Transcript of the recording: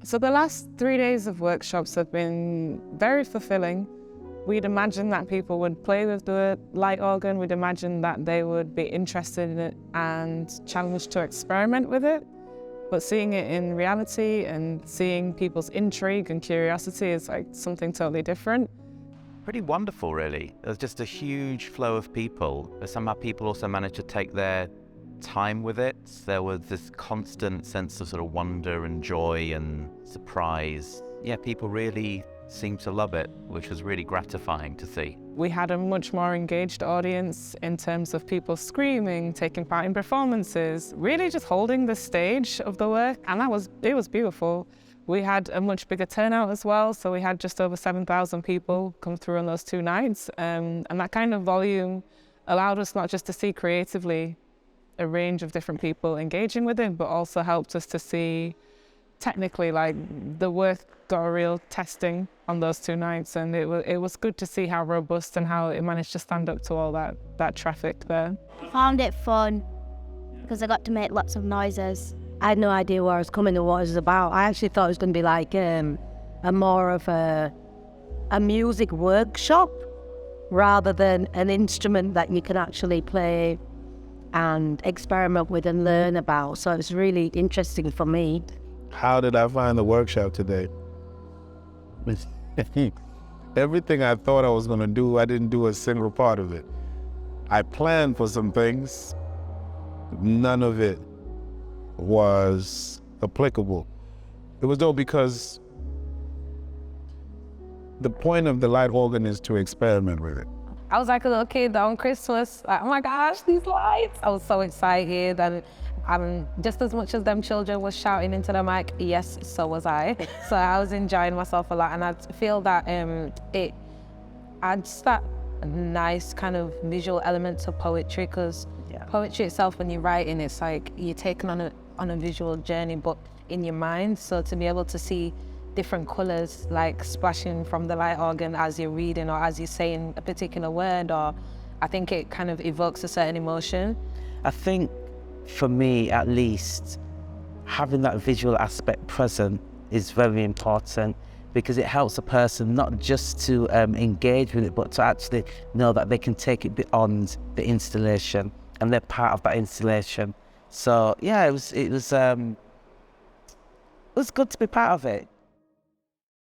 So the last 3 days of workshops have been very fulfilling. We'd imagine that people would play with the light organ. We'd imagine that they would be interested in it and challenged to experiment with it. But seeing it in reality and seeing people's intrigue and curiosity is like something totally different. Pretty wonderful, really. There's just a huge flow of people, but somehow people also managed to take their time with it. There was this constant sense of sort of wonder and joy and surprise. Yeah, people really seemed to love it, which was really gratifying to see. We had a much more engaged audience in terms of people screaming, taking part in performances, really just holding the stage of the work, and it was beautiful. We had a much bigger turnout as well, so we had just over 7,000 people come through on those 2 nights, and that kind of volume allowed us not just to see creatively a range of different people engaging with it, but also helped us to see technically, like, the work got a real testing on those 2 nights, and it was good to see how robust and how it managed to stand up to all that traffic there. I found it fun because I got to make lots of noises. I had no idea where I was coming or what it was about. I actually thought it was going to be like a more of a music workshop rather than an instrument that you can actually play and experiment with and learn about. So it was really interesting for me. How did I find the workshop today? Everything I thought I was going to do, I didn't do a single part of it. I planned for some things. None of it was applicable. It was though because the point of the light organ is to experiment with it. I was like a little kid on Christmas, like, oh my gosh, these lights. I was so excited, and just as much as them children was shouting into the mic, yes, so was I. So I was enjoying myself a lot, and I feel that it adds that nice kind of visual element to poetry, because poetry itself, when you're writing, it's like you're taken on a visual journey, but in your mind. So to be able to see different colours like splashing from the light organ as you're reading or as you're saying a particular word, or I think it kind of evokes a certain emotion. I think for me, at least, having that visual aspect present is very important, because it helps a person not just to engage with it, but to actually know that they can take it beyond the installation and they're part of that installation. So yeah, it was good to be part of it.